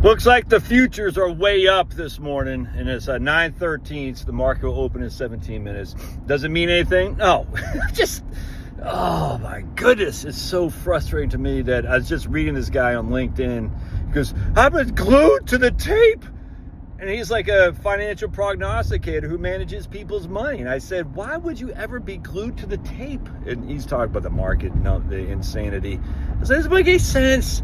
Looks like the futures are way up this morning, and it's 9:13. So the market will open in 17 minutes. Does it mean anything? No. Oh my goodness, it's so frustrating to me that I was just reading this guy on LinkedIn because I've been glued to the tape. And he's like a financial prognosticator who manages people's money. And I said, why would you ever be glued to the tape? And he's talking about the market, the insanity. I said, it doesn't make any sense.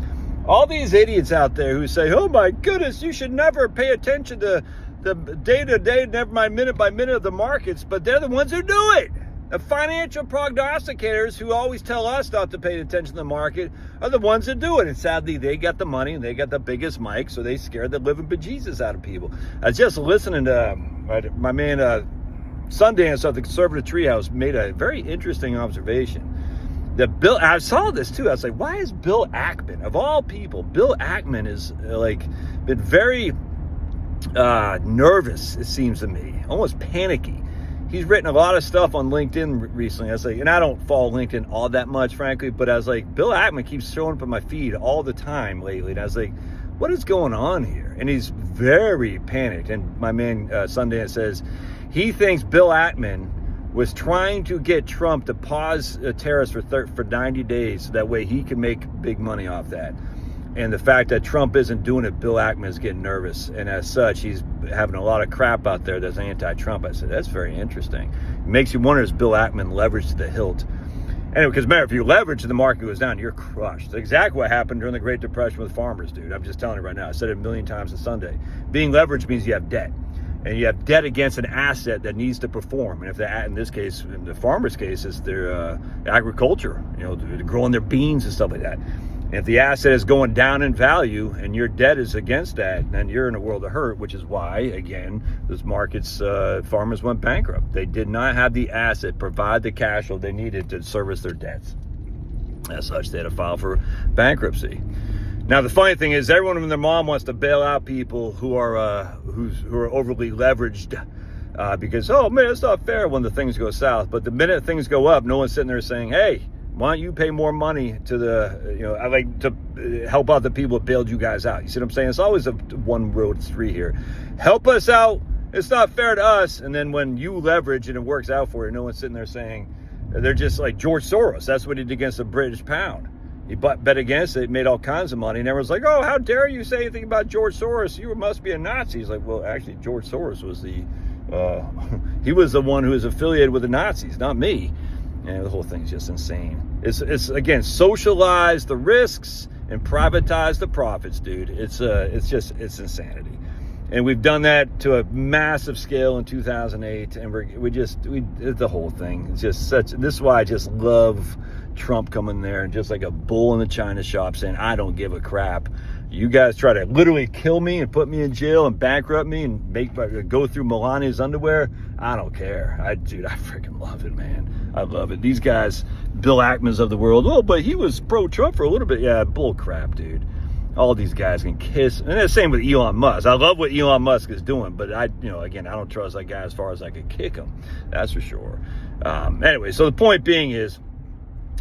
All these idiots out there who say, oh my goodness, you should never pay attention to the day-to-day, never mind minute by minute of the markets, but they're the ones who do it. The financial prognosticators who always tell us not to pay attention to the market are the ones that do it. And sadly, they got the money and they got the biggest mic, so they scared the living bejesus out of people. I was just listening to my man Sundance of the Conservative Treehouse made a very interesting observation. I saw this too. I was like, why is Bill Ackman, of all people, Bill Ackman is been very nervous, it seems to me, almost panicky. He's written a lot of stuff on LinkedIn recently. I was like, and I don't follow LinkedIn all that much, frankly, but I was like, Bill Ackman keeps showing up on my feed all the time lately. And I was like, what is going on here? And he's very panicked. And my man Sundance says he thinks Bill Ackman was trying to get Trump to pause tariffs for 90 days so that way he can make big money off that. And the fact that Trump isn't doing it, Bill Ackman is getting nervous. And as such, he's having a lot of crap out there that's anti-Trump. I said, that's very interesting. It makes you wonder, is Bill Ackman leveraged to the hilt? Anyway, because remember, if you leverage and the market goes down, you're crushed. It's exactly what happened during the Great Depression with farmers, dude. I'm just telling you right now. I said it a million times on Sunday. Being leveraged means you have debt. And you have debt against an asset that needs to perform. And if that, in this case, in the farmer's case, is their agriculture, they're growing their beans and stuff like that. And if the asset is going down in value and your debt is against that, then you're in a world of hurt, which is why, again, those markets, farmers went bankrupt. They did not have the asset, provide the cash flow they needed to service their debts. As such, they had to file for bankruptcy. Now, the funny thing is, everyone and their mom wants to bail out people who are overly leveraged because, oh man, it's not fair when the things go south. But the minute things go up, no one's sitting there saying, hey, why don't you pay more money to I like to help out the people that bailed you guys out. You see what I'm saying? It's always a one road street here. Help us out. It's not fair to us. And then when you leverage and it works out for you, no one's sitting there saying, they're just like George Soros. That's what he did against the British pound. He bet against it, made all kinds of money, and everyone's like, oh, how dare you say anything about George Soros? You must be a Nazi. He's like, well, actually, George Soros was he was the one who was affiliated with the Nazis, not me. And the whole thing's just insane. It's again, socialize the risks and privatize the profits, dude. It's it's insanity. And we've done that to a massive scale in 2008, and we the whole thing. It's just this is why I just love Trump coming there and just like a bull in the china shop saying, I don't give a crap. You guys try to literally kill me and put me in jail and bankrupt me and go through Melania's underwear. I don't care. I freaking love it, man. I love it. These guys, Bill Ackman's of the world. Oh, but he was pro-Trump for a little bit. Yeah, bull crap, dude. All these guys can kiss. And the same with Elon Musk. I love what Elon Musk is doing, but again, I don't trust that guy as far as I could kick him. That's for sure. Anyway, so the point being is,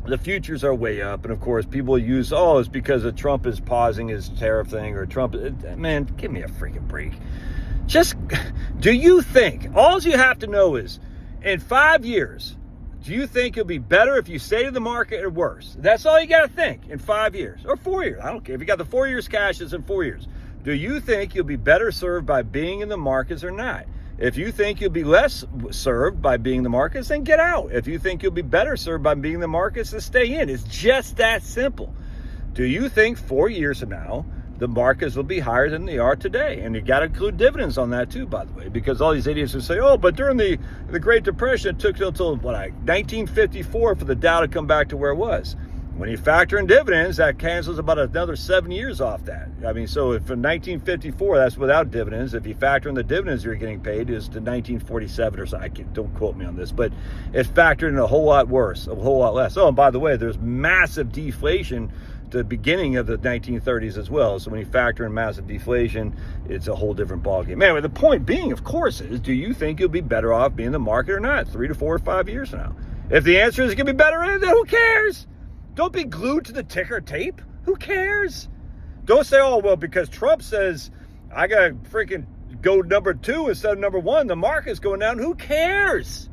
the futures are way up, and of course, people use, it's because of Trump is pausing his tariff thing, or Trump, man, give me a freaking break. Just, do you think, all you have to know is, in 5 years, do you think it'll be better if you stay in the market or worse? That's all you got to think in 5 years, or 4 years. I don't care. If you got the 4 years cash, it's in 4 years. Do you think you'll be better served by being in the markets or not? If you think you'll be less served by being in the markets, then get out. If you think you'll be better served by being in the markets, then stay in. It's just that simple. Do you think 4 years from now, the markets will be higher than they are today? And you got to include dividends on that too, by the way, because all these idiots who say, oh, but during the Great Depression, it took until 1954 for the Dow to come back to where it was. When you factor in dividends, that cancels about another 7 years off that. I mean, so if from 1954, that's without dividends. If you factor in the dividends you're getting paid, is to 1947 or something. Don't quote me on this, but it's factored in a whole lot worse, a whole lot less. Oh, and by the way, there's massive deflation at the beginning of the 1930s as well. So when you factor in massive deflation, it's a whole different ballgame. Anyway, the point being, of course, is do you think you'll be better off being in the market or not 3 to 4 or 5 years from now? If the answer is going to be better, then who cares? Don't be glued to the ticker tape. Who cares? Don't say, oh, well, because Trump says I got to freaking go number 2 instead of number 1. The market's going down. Who cares?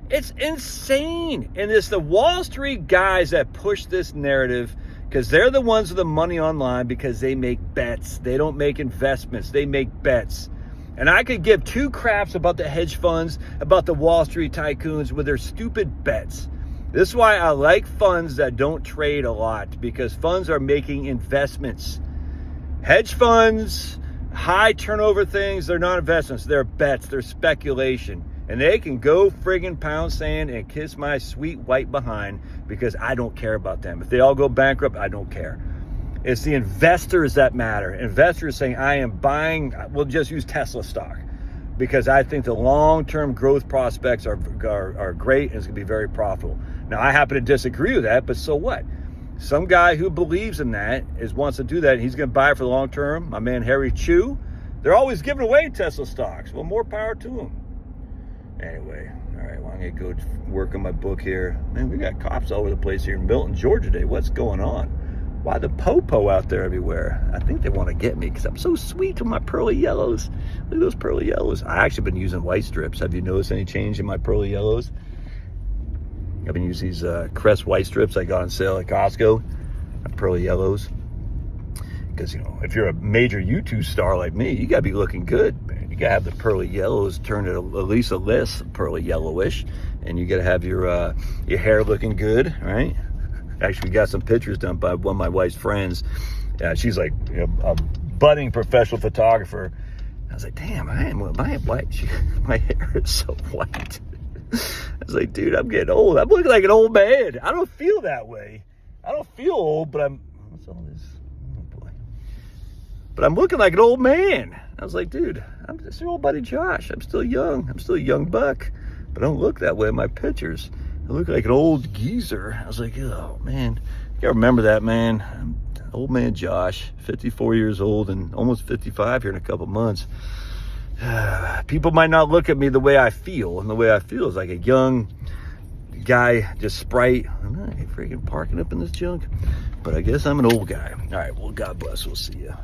It's insane. And it's the Wall Street guys that push this narrative because they're the ones with the money online because they make bets. They don't make investments. They make bets. And I could give 2 craps about the hedge funds, about the Wall Street tycoons with their stupid bets. This is why I like funds that don't trade a lot, because funds are making investments. Hedge funds, high turnover things, they're not investments. They're bets. They're speculation. And they can go friggin' pound sand and kiss my sweet white behind because I don't care about them. If they all go bankrupt, I don't care. It's the investors that matter. Investors saying, I am buying, we'll just use Tesla stock, because I think the long-term growth prospects are great and it's going to be very profitable. Now, I happen to disagree with that, but so what? Some guy who believes in that wants to do that, and he's going to buy it for the long term. My man Harry Chu, they're always giving away Tesla stocks. Well, more power to them. Anyway, all right, well, I'm going to go work on my book here. Man, we got cops all over the place here in Milton, Georgia today. What's going on? Why the po-po out there everywhere? I think they want to get me because I'm so sweet with my pearly yellows. Look at those pearly yellows. I actually been using white strips. Have you noticed any change in my pearly yellows? I've been using these Crest white strips I got on sale at Costco. Pearly yellows. Because, you know, if you're a major YouTube star like me, you got to be looking good, man. You got to have the pearly yellows turn it at least a less pearly yellowish. And you got to have your hair looking good, right? Actually, we got some pictures done by one of my wife's friends. She's like, you know, a budding professional photographer. I was like, damn, my hair is so white. I was like, dude, I'm getting old. I'm looking like an old man. I don't feel that way. I don't feel old, but what's all this? Oh, boy. But I'm looking like an old man. I was like, dude, I'm just your old buddy Josh. I'm still young. I'm still a young buck. But I don't look that way in my pictures. I look like an old geezer. I was like, oh, man. You gotta remember that, man. I'm old man Josh, 54 years old and almost 55 here in a couple months. People might not look at me the way I feel, and the way I feel is like a young guy, just Sprite. I'm not freaking parking up in this junk, but I guess I'm an old guy. All right, well, God bless. We'll see you.